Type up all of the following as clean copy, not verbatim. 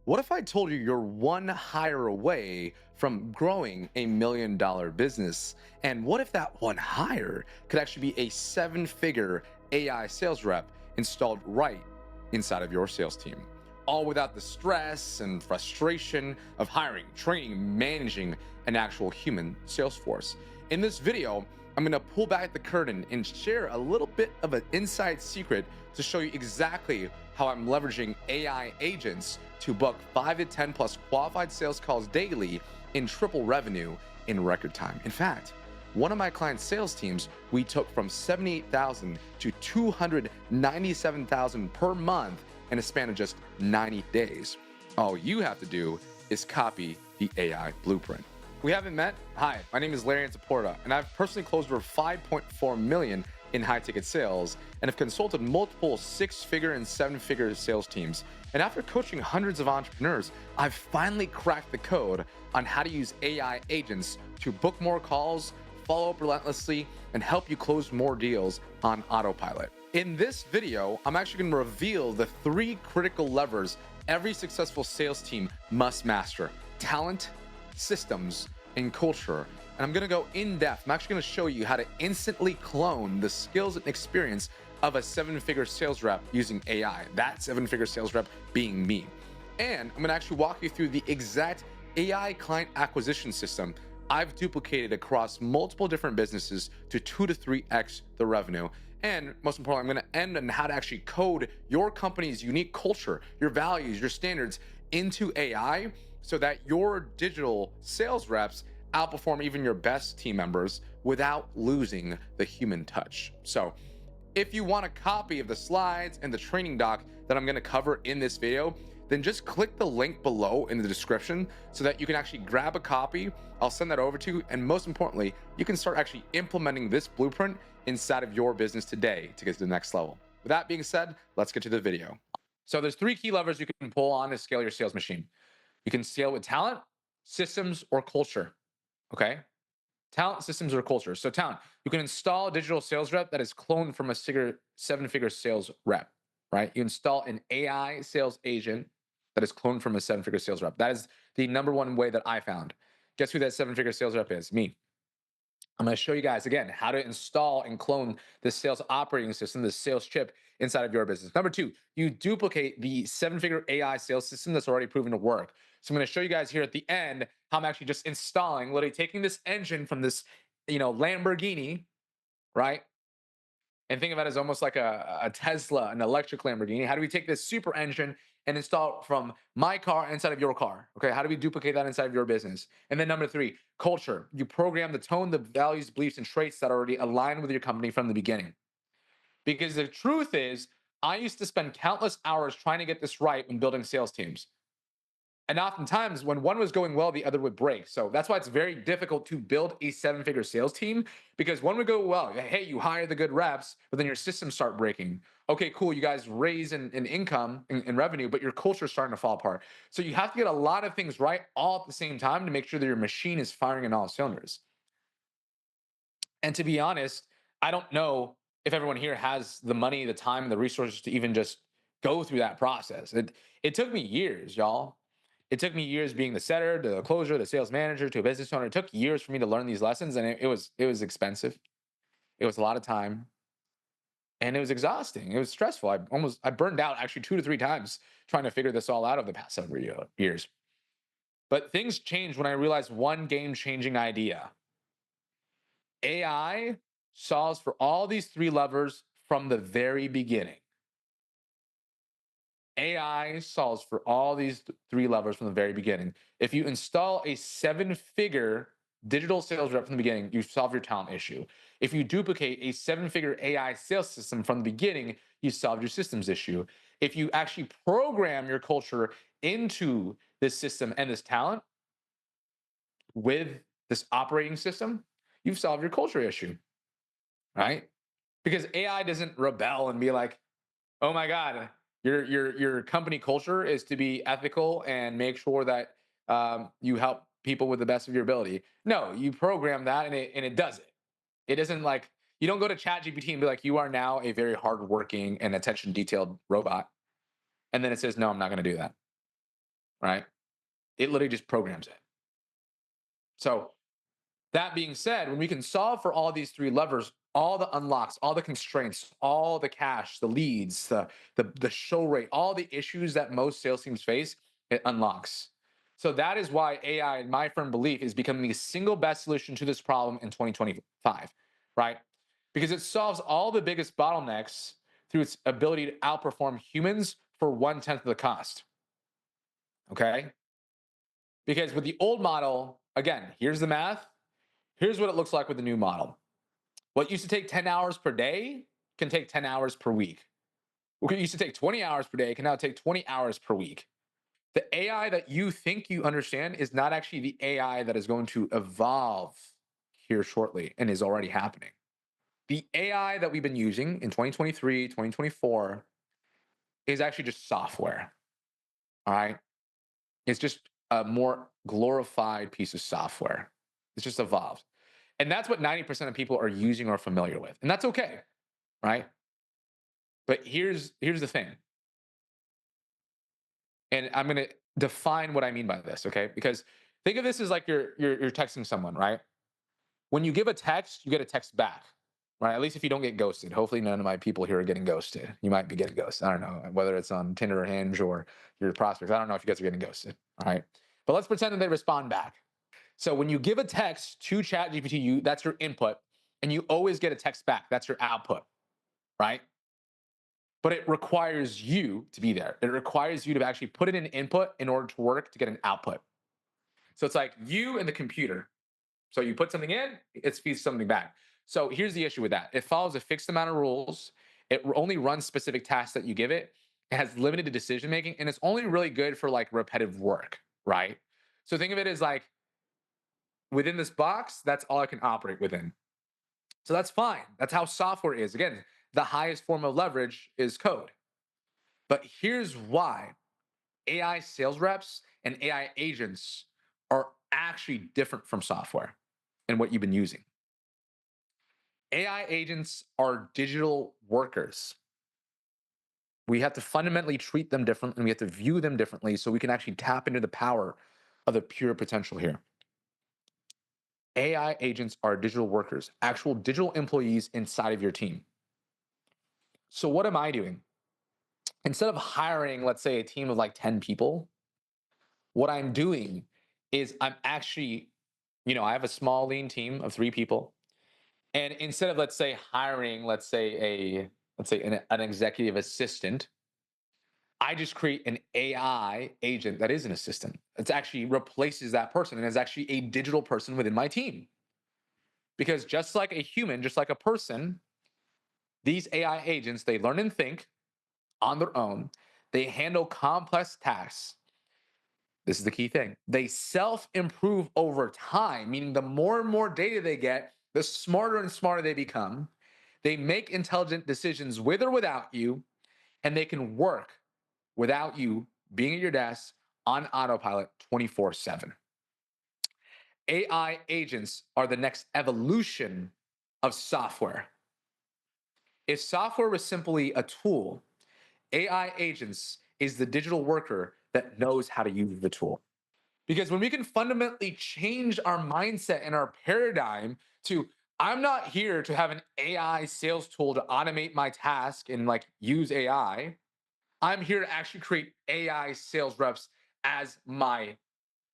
What if I told you you're one hire away from growing $1 million business? And what if that one hire could actually be a seven-figure AI sales rep installed right inside of your sales team? All without the stress and frustration of hiring, training, managing an actual human sales force. In this video, I'm going to pull back the curtain and share a little bit of an inside secret to show you exactly how I'm leveraging AI agents to book 5 to 10 plus qualified sales calls daily in triple revenue in record time. In fact, one of my client sales teams, we took from 78,000 to 297,000 per month in a span of just 90 days. All you have to do is copy the AI blueprint. We haven't met? Hi, my name is Larry Antaporta, and I've personally closed over 5.4 million in high-ticket sales and have consulted multiple six-figure and seven-figure sales teams. And after coaching hundreds of entrepreneurs, I've finally cracked the code on how to use AI agents to book more calls, follow up relentlessly, and help you close more deals on autopilot. In this video, I'm actually going to reveal the 3 critical levers every successful sales team must master: talent, systems, and culture. And I'm going to go in depth. I'm actually going to show you how to instantly clone the skills and experience of a seven-figure sales rep using AI. That seven-figure sales rep being me. And I'm going to actually walk you through the exact AI client acquisition system I've duplicated across multiple different businesses to 2 to 3x the revenue. And most importantly, I'm going to end on how to actually code your company's unique culture, your values, your standards into AI so that your digital sales reps outperform even your best team members without losing the human touch. So if you want a copy of the slides and the training doc that I'm going to cover in this video, then just click the link below in the description so that you can actually grab a copy. I'll send that over to you. And most importantly, you can start actually implementing this blueprint inside of your business today to get to the next level. With that being said, let's get to the video. So there's 3 key levers you can pull on to scale your sales machine. You can scale with talent, systems, or culture. Okay? Talent, systems, or culture. So talent, you can install a digital sales rep that is cloned from a seven-figure sales rep, right? You install an AI sales agent that is cloned from a seven-figure sales rep. That is the number one way that I found. Guess who that seven-figure sales rep is? Me. I'm going to show you guys again how to install and clone this sales operating system, this sales chip inside of your business. Number 2, you duplicate the seven-figure AI sales system that's already proven to work. So I'm going to show you guys here at the end how I'm actually just installing, literally taking this engine from this, Lamborghini, right? And think of it as almost like a Tesla, an electric Lamborghini. How do we take this super engine and install it from my car inside of your car? Okay, how do we duplicate that inside of your business? And then number 3, culture. You program the tone, the values, beliefs, and traits that already align with your company from the beginning. Because the truth is, I used to spend countless hours trying to get this right when building sales teams. And oftentimes, when one was going well, the other would break. So that's why it's very difficult to build a seven-figure sales team, because one would go well. Hey, you hire the good reps, but then your systems start breaking. Okay, cool. You guys raise in income and revenue, but your culture is starting to fall apart. So you have to get a lot of things right all at the same time to make sure that your machine is firing in all cylinders. And to be honest, I don't know if everyone here has the money, the time, and the resources to even just go through that process. It took me years, y'all. It took me years being the setter, the closer, the sales manager, to a business owner. It took years for me to learn these lessons, and it was expensive. It was a lot of time, and it was exhausting. It was stressful. I burned out actually 2 to 3 times trying to figure this all out over the past several years. But things changed when I realized one game changing idea. AI solves for all these 3 levers from the very beginning. AI solves for all these 3 levers from the very beginning. If you install a seven-figure digital sales rep from the beginning, you solve your talent issue. If you duplicate a seven-figure AI sales system from the beginning, you solve your systems issue. If you actually program your culture into this system and this talent with this operating system, you've solved your culture issue, right? Because AI doesn't rebel and be like, "Oh my God, your company culture is to be ethical and make sure that you help people with the best of your ability." No, you program that and it does it. It doesn't like you don't go to ChatGPT and be like, "You are now a very hardworking and attention detailed robot," and then it says, "No, I'm not going to do that." right? It literally just programs it. So that being said, when we can solve for all these three levers, all the unlocks, all the constraints, all the cash, the leads, the show rate, all the issues that most sales teams face, it unlocks. So that is why AI, in my firm belief, is becoming the single best solution to this problem in 2025, right? Because it solves all the biggest bottlenecks through its ability to outperform humans for 1/10 of the cost. Okay. Because with the old model, again, here's the math. Here's what it looks like with the new model. What used to take 10 hours per day can take 10 hours per week. What used to take 20 hours per day can now take 20 hours per week. The AI that you think you understand is not actually the AI that is going to evolve here shortly and is already happening. The AI that we've been using in 2023, 2024 is actually just software. All right. It's just a more glorified piece of software. It's just evolved. And that's what 90% of people are using or familiar with. And that's okay, right? But here's the thing. And I'm going to define what I mean by this, okay? Because think of this as like you're texting someone, right? When you give a text, you get a text back, right? At least if you don't get ghosted. Hopefully none of my people here are getting ghosted. You might be getting ghosted. I don't know whether it's on Tinder or Hinge or your prospects. I don't know if you guys are getting ghosted, all right? But let's pretend that they respond back. So when you give a text to ChatGPT, that's your input, and you always get a text back. That's your output, right? But it requires you to be there. It requires you to actually put in an input in order to work to get an output. So it's like you and the computer. So you put something in, it feeds something back. So here's the issue with that. It follows a fixed amount of rules. It only runs specific tasks that you give it. It has limited decision making, and it's only really good for like repetitive work, right? So think of it as like within this box, that's all I can operate within. So that's fine. That's how software is. Again, the highest form of leverage is code. But here's why AI sales reps and AI agents are actually different from software and what you've been using. AI agents are digital workers. We have to fundamentally treat them differently and we have to view them differently so we can actually tap into the power of the pure potential here. AI agents are digital workers, actual digital employees inside of your team. So, what am I doing? Instead of hiring, let's say, a team of like 10 people, what I'm doing is I'm actually, I have a small lean team of 3 people. And instead of, let's say, hiring, an executive assistant, I just create an AI agent that is an assistant. It actually replaces that person and is actually a digital person within my team. Because just like a human, just like a person, these AI agents, they learn and think on their own. They handle complex tasks. This is the key thing. They self improve over time, meaning the more and more data they get, the smarter and smarter they become. They make intelligent decisions with or without you, and they can work without you being at your desk on autopilot 24/7. AI agents are the next evolution of software. If software was simply a tool, AI agents is the digital worker that knows how to use the tool. Because when we can fundamentally change our mindset and our paradigm to, I'm not here to have an AI sales tool to automate my task and like use AI. I'm here to actually create AI sales reps as my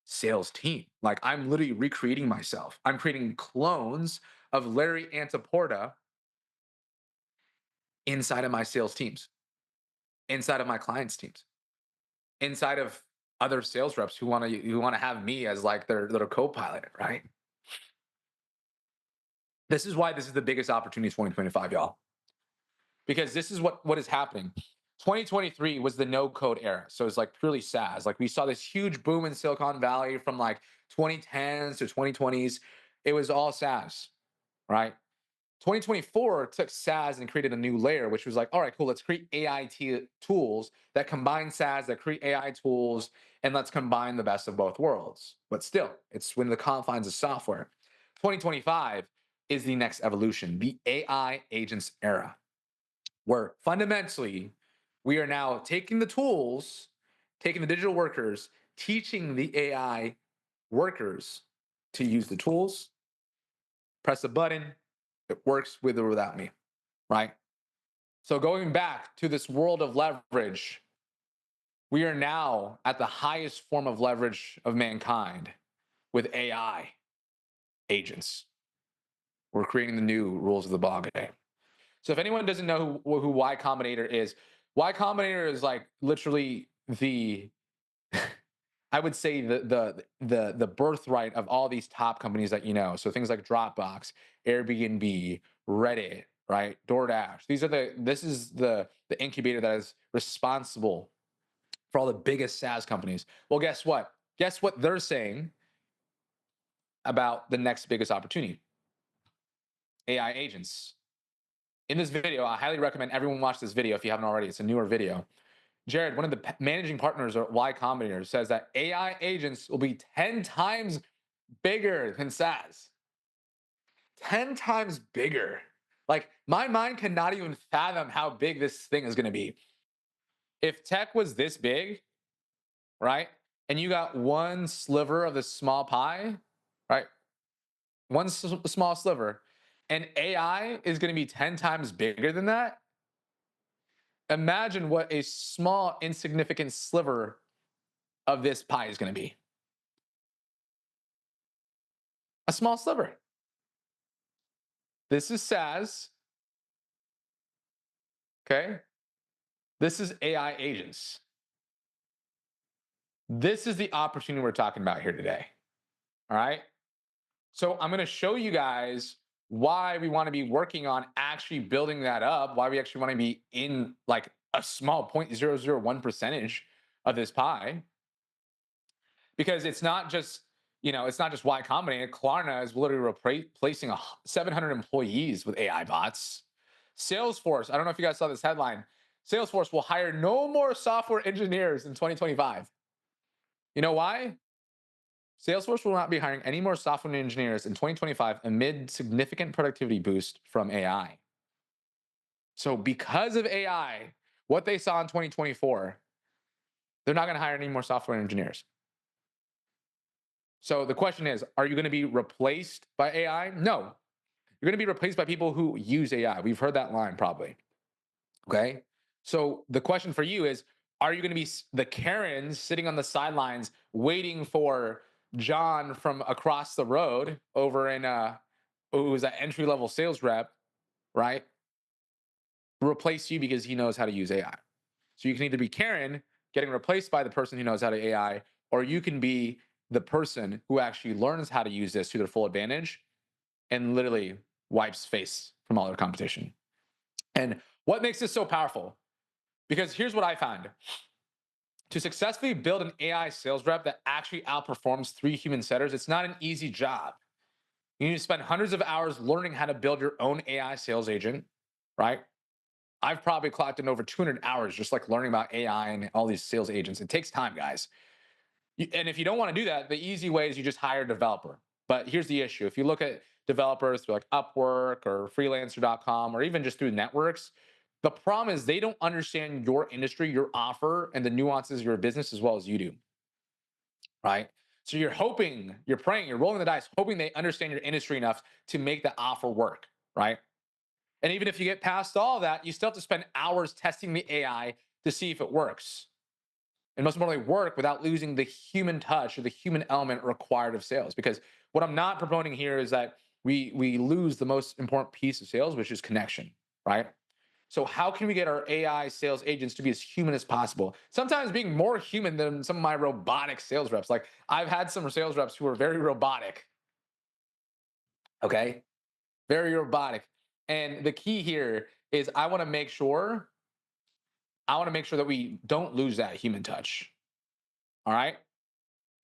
sales team. Like I'm literally recreating myself. I'm creating clones of Larry Antaporta inside of my sales teams, inside of my clients' teams, inside of other sales reps who want to have me as like their co-pilot, right? This is why this is the biggest opportunity of 2025, y'all. Because this is what is happening. 2023 was the no code era. So it's like purely SaaS. Like we saw this huge boom in Silicon Valley from like 2010s to 2020s. It was all SaaS, right? 2024 took SaaS and created a new layer, which was like, all right, cool, let's create tools that combine SaaS, that create AI tools, and let's combine the best of both worlds. But still, it's within the confines of software. 2025 is the next evolution, the AI agents era, where fundamentally we are now taking the tools, taking the digital workers, teaching the AI workers to use the tools, press a button, it works with or without me, right? So going back to this world of leverage, we are now at the highest form of leverage of mankind with AI agents. We're creating the new rules of the ball game. So if anyone doesn't know who Y Combinator is, Y Combinator is like literally the I would say the birthright of all these top companies that you know. So things like Dropbox, Airbnb, Reddit, right? DoorDash. This is the incubator that is responsible for all the biggest SaaS companies. Well, guess what? Guess what they're saying about the next biggest opportunity? AI agents. In this video, I highly recommend everyone watch this video if you haven't already. It's a newer video. Jared, one of the managing partners at Y Combinator, says that AI agents will be 10 times bigger than SaaS. 10 times bigger. Like, my mind cannot even fathom how big this thing is going to be. If tech was this big, right, and you got one sliver of the small pie, right, one small sliver, and AI is going to be 10 times bigger than that, imagine what a small, insignificant sliver of this pie is going to be. A small sliver. This is SaaS. Okay. This is AI agents. This is the opportunity we're talking about here today. All right. So I'm going to show you guys why we want to be working on actually building that up, why we actually want to be in like a small 0.001% of this pie. Because it's not just, it's not just Y Combinator. Klarna is literally replacing 700 employees with AI bots. Salesforce, I don't know if you guys saw this headline. Salesforce will hire no more software engineers in 2025. You know why? Salesforce will not be hiring any more software engineers in 2025 amid significant productivity boost from AI. So because of AI, what they saw in 2024, they're not going to hire any more software engineers. So the question is, are you going to be replaced by AI? No. You're going to be replaced by people who use AI. We've heard that line probably. Okay. So the question for you is, are you going to be the Karens sitting on the sidelines waiting for John from across the road over in who was an entry level sales rep, right? Replace you because he knows how to use AI. So you can either be Karen getting replaced by the person who knows how to AI, or you can be the person who actually learns how to use this to their full advantage and literally wipes face from all their competition. And what makes this so powerful? Because here's what I found. To successfully build an AI sales rep that actually outperforms 3 human setters, it's not an easy job. You need to spend hundreds of hours learning how to build your own AI sales agent, right? I've probably clocked in over 200 hours just like learning about AI and all these sales agents. It takes time, guys. And if you don't want to do that, the easy way is you just hire a developer. But here's the issue. If you look at developers through like Upwork or freelancer.com or even just through networks, the problem is they don't understand your industry, your offer, and the nuances of your business as well as you do. Right? So you're hoping, you're praying, you're rolling the dice, hoping they understand your industry enough to make the offer work. Right? And even if you get past all that, you still have to spend hours testing the AI to see if it works. And most importantly, work without losing the human touch or the human element required of sales. Because what I'm not promoting here is that we lose the most important piece of sales, which is connection, right? So how can we get our AI sales agents to be as human as possible? Sometimes being more human than some of my robotic sales reps. Like I've had some sales reps who are very robotic. Okay, very robotic. And the key here is I want to make sure that we don't lose that human touch. All right.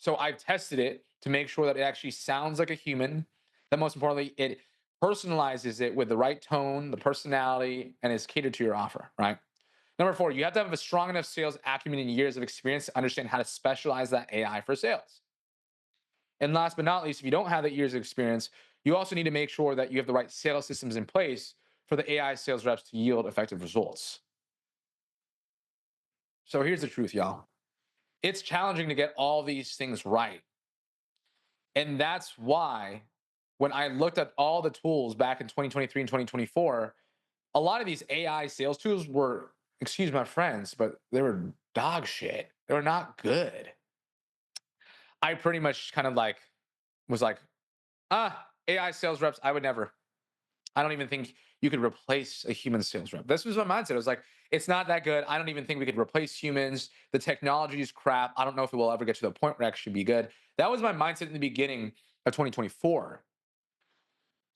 So I've tested it to make sure that it actually sounds like a human. That most importantly, it personalizes it with the right tone, the personality, and is catered to your offer, right? Number 4, you have to have a strong enough sales acumen and years of experience to understand how to specialize that AI for sales. And last but not least, if you don't have that years of experience, you also need to make sure that you have the right sales systems in place for the AI sales reps to yield effective results. So here's the truth, y'all. It's challenging to get all these things right. And that's why when I looked at all the tools back in 2023 and 2024, a lot of these AI sales tools were, excuse my friends, but they were dog shit. They were not good. I pretty much kind of like was like, AI sales reps, I would never. I don't even think you could replace a human sales rep. This was my mindset. I was like, it's not that good. I don't even think we could replace humans. The technology is crap. I don't know if it will ever get to the point where it actually be good. That was my mindset in the beginning of 2024.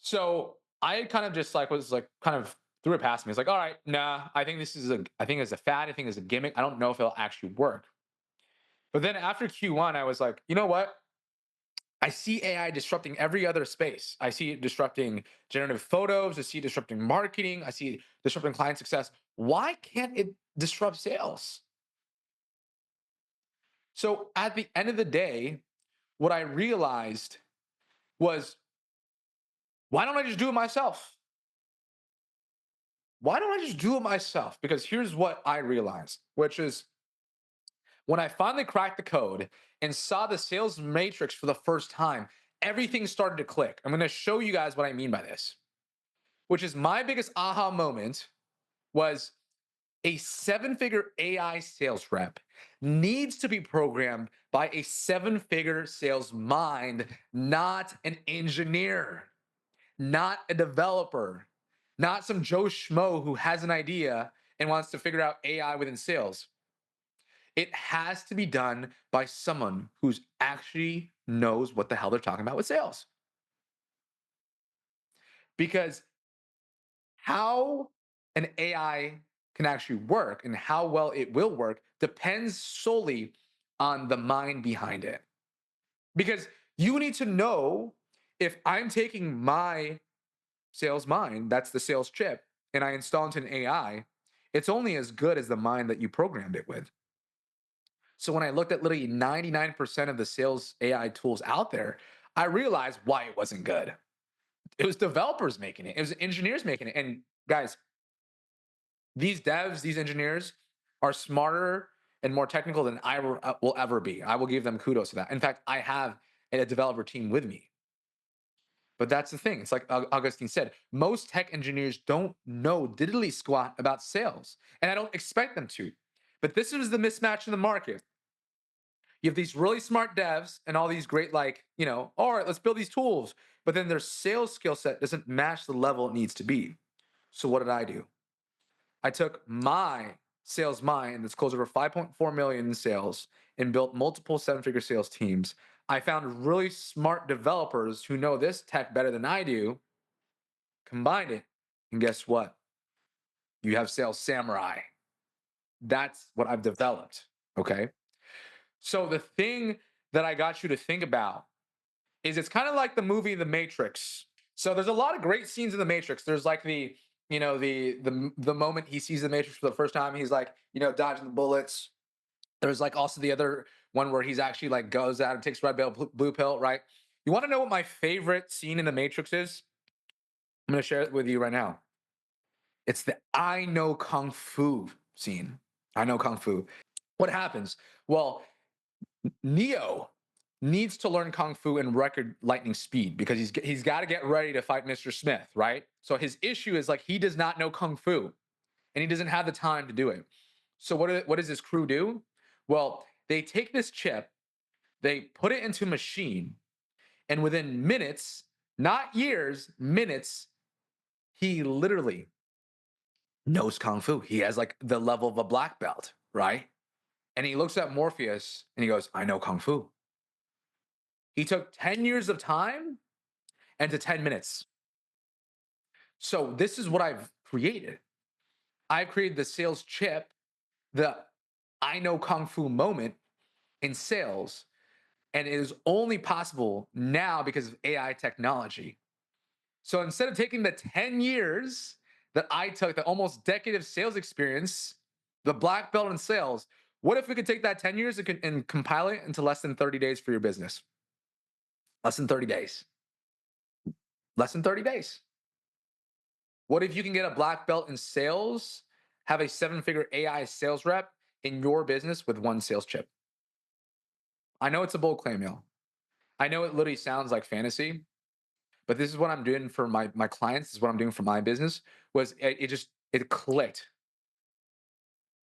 So I kind of just like was like kind of threw it past me. It's like, all right, nah, I think it's a fad. I think it's a gimmick. I don't know if it'll actually work. But then after Q1, I was like, you know what? I see AI disrupting every other space. I see it disrupting generative photos. I see it disrupting marketing. I see it disrupting client success. Why can't it disrupt sales? So at the end of the day, what I realized was, why don't I just do it myself? Why don't I just do it myself? Because here's what I realized, which is when I finally cracked the code and saw the sales matrix for the first time, everything started to click. I'm going to show you guys what I mean by this, which is my biggest aha moment was a seven-figure AI sales rep needs to be programmed by a seven-figure sales mind, not an engineer, not a developer, not some Joe Schmo who has an idea and wants to figure out AI within sales. It has to be done by someone who's actually knows what the hell they're talking about with sales. Because how an AI can actually work and how well it will work depends solely on the mind behind it. Because you need to know, if I'm taking my sales mind, that's the sales chip, and I install into an AI, it's only as good as the mind that you programmed it with. So when I looked at literally 99% of the sales AI tools out there, I realized why it wasn't good. It was developers making it, it was engineers making it. And guys, these devs, these engineers are smarter and more technical than I will ever be. I will give them kudos to that. In fact, I have a developer team with me. But that's the thing. It's like Augustine said, most tech engineers don't know diddly squat about sales. And I don't expect them to. But this is the mismatch in the market. You have these really smart devs and all these great, like, all right, let's build these tools. But then their sales skill set doesn't match the level it needs to be. So what did I do? I took my sales mind that's closed over 5.4 million in sales and built multiple seven-figure sales teams. I found really smart developers who know this tech better than I do, combined it, and guess what? You have Sales Samurai. That's what I've developed. Okay. So the thing that I got you to think about is, it's kind of like the movie The Matrix. So there's a lot of great scenes in The Matrix. There's like the moment he sees the Matrix for the first time, he's like, dodging the bullets. There's like also the other one where he's actually like goes out and takes red pill, blue pill, right? You want to know what my favorite scene in The Matrix is? I'm going to share it with you right now. It's the I know Kung Fu scene. I know Kung Fu. What happens? Well, Neo needs to learn Kung Fu in record lightning speed because he's got to get ready to fight Mr. Smith, right? So his issue is like he does not know Kung Fu and he doesn't have the time to do it. So what does his crew do? Well, they take this chip, they put it into a machine, and within minutes, not years, minutes, he literally knows Kung Fu. He has like the level of a black belt, right? And he looks at Morpheus and he goes, I know Kung Fu. He took 10 years of time and to 10 minutes. So this is what I've created. I've created the sales chip, the I know Kung Fu moment in sales. And it is only possible now because of AI technology. So instead of taking the 10 years that I took, the almost decade of sales experience, the black belt in sales, what if we could take that 10 years and compile it into less than 30 days for your business? Less than 30 days. Less than 30 days. What if you can get a black belt in sales, have a seven-figure AI sales rep in your business with one sales chip? I know it's a bold claim, y'all. I know it literally sounds like fantasy, but this is what I'm doing for my clients. This is what I'm doing for my business. It clicked.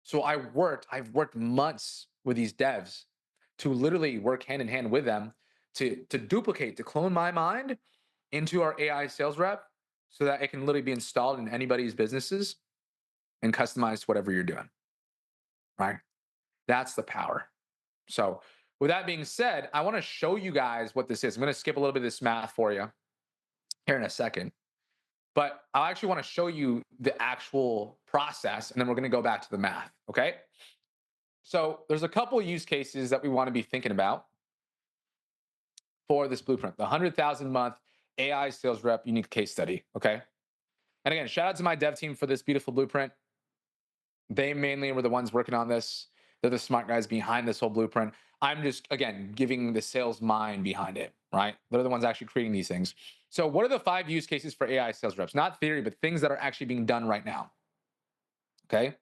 So I've worked months with these devs to literally work hand in hand with them to clone my mind into our AI sales rep so that it can literally be installed in anybody's businesses and customized to whatever you're doing. Right? That's the power. So with that being said, I want to show you guys what this is. I'm going to skip a little bit of this math for you here in a second. But I actually want to show you the actual process, and then we're going to go back to the math. Okay. So there's a couple use cases that we want to be thinking about for this blueprint, the 100,000 month AI sales rep unique case study. Okay. And again, shout out to my dev team for this beautiful blueprint. They mainly were the ones working on this. They're the smart guys behind this whole blueprint. I'm just, again, giving the sales mind behind it, right? They're the ones actually creating these things. So, what are the 5 use cases for AI sales reps? Not theory, but things that are actually being done right now. Okay.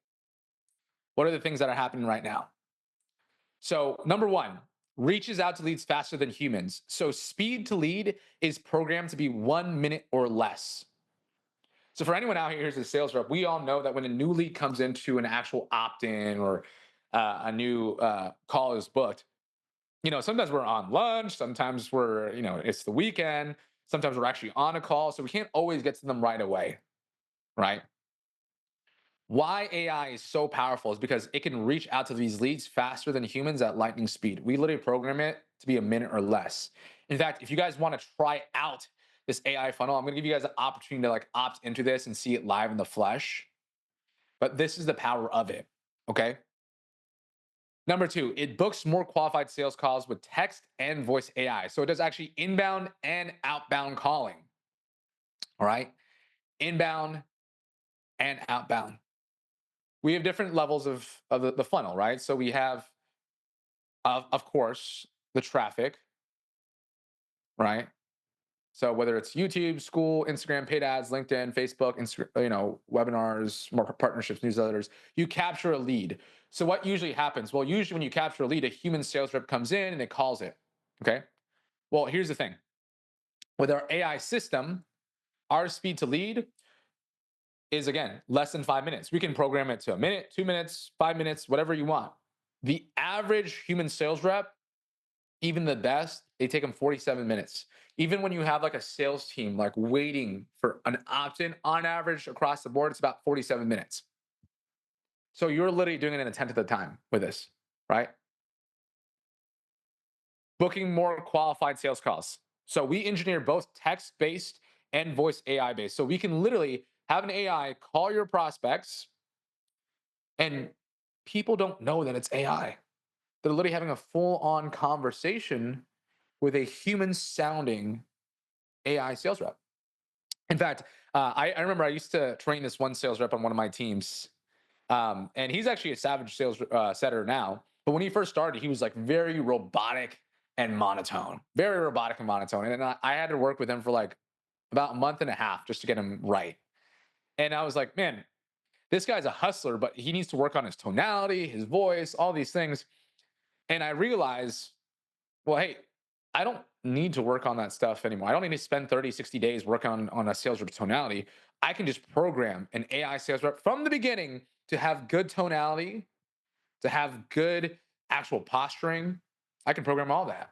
What are the things that are happening right now? So, number 1, reaches out to leads faster than humans. So, speed to lead is programmed to be 1 minute or less. So for anyone out here who's a sales rep, we all know that when a new lead comes into an actual opt-in or a new call is booked, sometimes we're on lunch, sometimes it's the weekend, sometimes we're actually on a call, so we can't always get to them right away, right? Why AI is so powerful is because it can reach out to these leads faster than humans at lightning speed. We literally program it to be a minute or less. In fact, if you guys want to try out this AI funnel, I'm going to give you guys an opportunity to like opt into this and see it live in the flesh. But this is the power of it. Okay. Number 2, it books more qualified sales calls with text and voice AI. So it does actually inbound and outbound calling. All right. Inbound and outbound. We have different levels of the funnel, right? So we have, of course, the traffic, right? So whether it's YouTube, school, Instagram, paid ads, LinkedIn, Facebook, webinars, more partnerships, newsletters, you capture a lead. So what usually happens? Well, usually when you capture a lead, a human sales rep comes in and it calls it. Okay. Well, here's the thing. With our AI system, our speed to lead is again less than 5 minutes. We can program it to a minute, 2 minutes, 5 minutes, whatever you want. The average human sales rep, even the best, they take them 47 minutes. Even when you have like a sales team like waiting for an opt-in, on average across the board, it's about 47 minutes. So you're literally doing it in a tenth of the time with this, right? Booking more qualified sales calls. So we engineer both text-based and voice AI-based. So we can literally have an AI call your prospects, and people don't know that it's AI. They're literally having a full-on conversation with a human sounding AI sales rep. In fact, I remember I used to train this one sales rep on one of my teams. And he's actually a savage sales setter now. But when he first started, he was like very robotic and monotone, very robotic and monotone. And then I had to work with him for like about a month and a half just to get him right. And I was like, man, this guy's a hustler, but he needs to work on his tonality, his voice, all these things. And I realized, well, hey, I don't need to work on that stuff anymore. I don't need to spend 30, 60 days working on a sales rep tonality. I can just program an AI sales rep from the beginning to have good tonality, to have good actual posturing. I can program all that.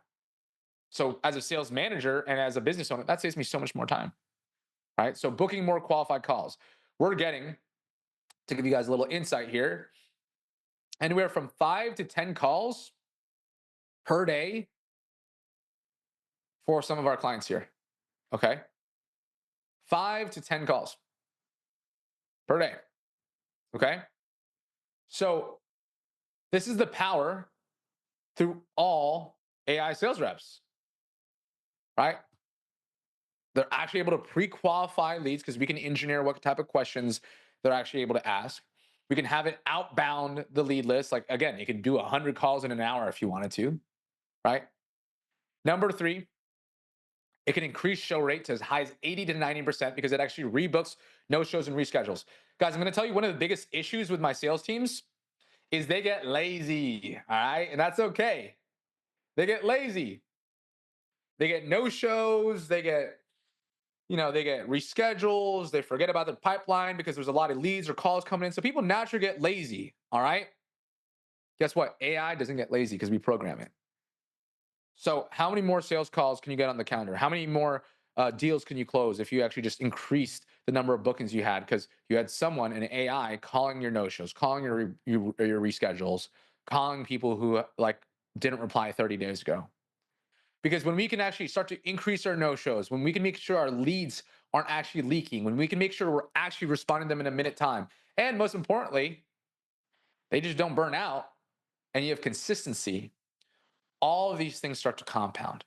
So as a sales manager and as a business owner, that saves me so much more time. Right. So booking more qualified calls. We're getting, to give you guys a little insight here, anywhere from 5 to 10 calls per day for some of our clients here. Okay. 5 to 10 calls per day. Okay. So this is the power through all AI sales reps, right? They're actually able to pre-qualify leads because we can engineer what type of questions they're actually able to ask. We can have it outbound the lead list. Like again, you can do 100 calls in an hour if you wanted to, right? Number 3, it can increase show rate to as high as 80 to 90% because it actually rebooks no shows and reschedules. Guys, I'm going to tell you one of the biggest issues with my sales teams is they get lazy, all right? And that's okay. They get lazy. They get no shows. They get reschedules. They forget about the pipeline because there's a lot of leads or calls coming in. So people naturally get lazy. All right. Guess what? AI doesn't get lazy because we program it. So how many more sales calls can you get on the calendar? How many more deals can you close if you actually just increased the number of bookings you had because you had someone in AI calling your no-shows, calling your reschedules, calling people who like didn't reply 30 days ago? Because when we can actually start to increase our no-shows, when we can make sure our leads aren't actually leaking, when we can make sure we're actually responding to them in a minute time, and most importantly, they just don't burn out and you have consistency, all of these things start to compound,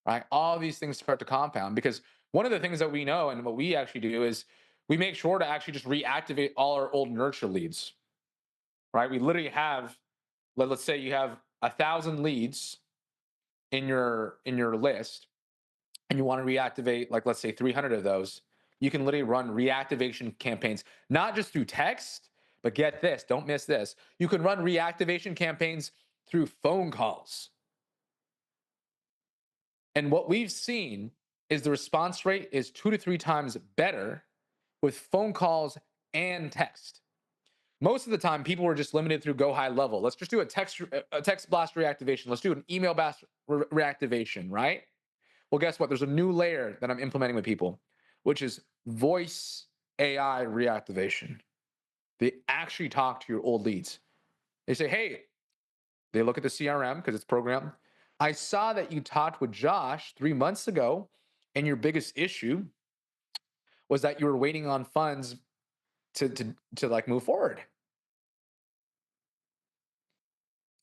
right? All of these things start to compound because one of the things that we know and what we actually do is we make sure to actually just reactivate all our old nurture leads, right? We literally have, let's say you have 1,000 leads in your list and you want to reactivate, like, let's say 300 of those. You can literally run reactivation campaigns, not just through text, but get this, don't miss this. You can run reactivation campaigns through phone calls. And what we've seen is the response rate is 2 to 3 times better with phone calls and text. Most of the time, people were just limited through go high level. Let's just do a text blast reactivation. Let's do an email blast reactivation, right? Well, guess what? There's a new layer that I'm implementing with people, which is voice AI reactivation. They actually talk to your old leads. They say, hey, they look at the CRM because it's programmed. I saw that you talked with Josh 3 months ago, and your biggest issue was that you were waiting on funds to like move forward.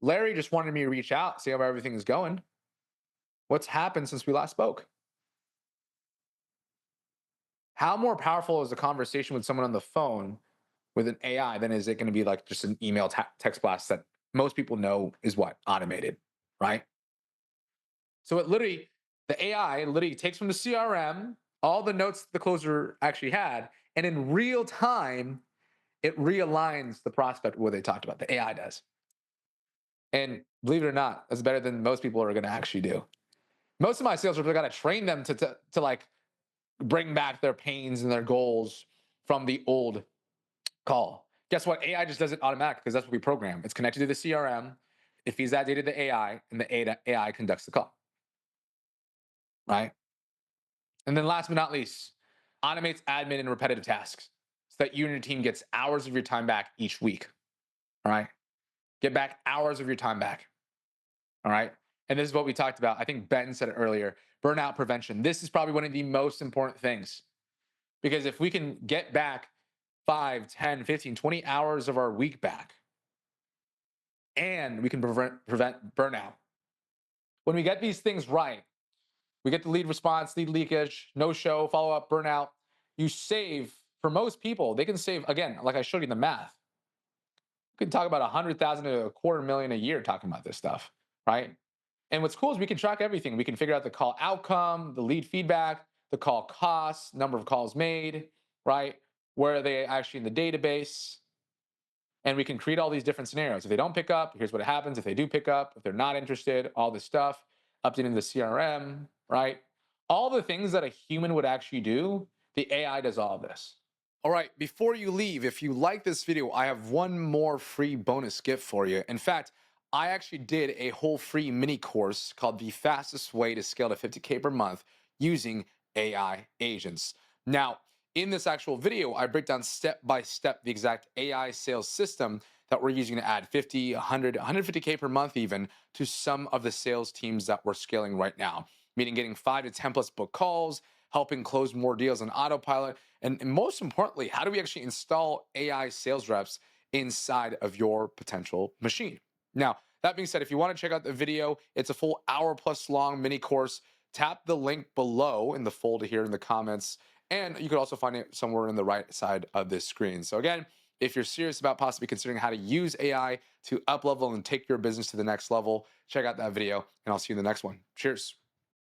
Larry just wanted me to reach out, see how everything is going. What's happened since we last spoke? How more powerful is a conversation with someone on the phone with an AI than is it going to be like just an email text blast that most people know is what? Automated, right? So the AI literally takes from the CRM all the notes the closer actually had, and in real time, it realigns the prospect with what they talked about. The AI does. And believe it or not, that's better than most people are going to actually do. Most of my sales reps, I got to train them to like bring back their pains and their goals from the old call. Guess what? AI just does it automatically because that's what we program. It's connected to the CRM. It feeds that data to the AI, and the AI conducts the call, right? And then last but not least, automates admin and repetitive tasks so that you and your team gets hours of your time back each week. All right. Get back hours of your time back. All right. And this is what we talked about. I think Ben said it earlier, burnout prevention. This is probably one of the most important things because if we can get back 5, 10, 15, 20 hours of our week back, and we can prevent burnout. When we get these things right, we get the lead response, lead leakage, no show, follow up, burnout. You save, for most people, they can save, again, like I showed you in the math. We can talk about 100,000 to a quarter million a year talking about this stuff, right? And what's cool is we can track everything. We can figure out the call outcome, the lead feedback, the call costs, number of calls made, right? Where are they actually in the database? And we can create all these different scenarios. If they don't pick up, here's what happens. If they do pick up, if they're not interested, all this stuff, updating the CRM, right? All the things that a human would actually do, the AI does all of this. All right, before you leave, if you like this video, I have one more free bonus gift for you. In fact, I actually did a whole free mini course called The Fastest Way to Scale to 50K per month using AI agents. Now, in this actual video, I break down step by step the exact AI sales system that we're using to add 50, 100, 150K per month even to some of the sales teams that we're scaling right now, meaning getting 5 to 10 plus book calls, helping close more deals on autopilot, and most importantly, how do we actually install AI sales reps inside of your potential machine? Now, that being said, if you want to check out the video, it's a full hour plus long mini course. Tap the link below in the folder here in the comments, and you could also find it somewhere in the right side of this screen. So again, if you're serious about possibly considering how to use AI to up level and take your business to the next level, check out that video, and I'll see you in the next one. Cheers.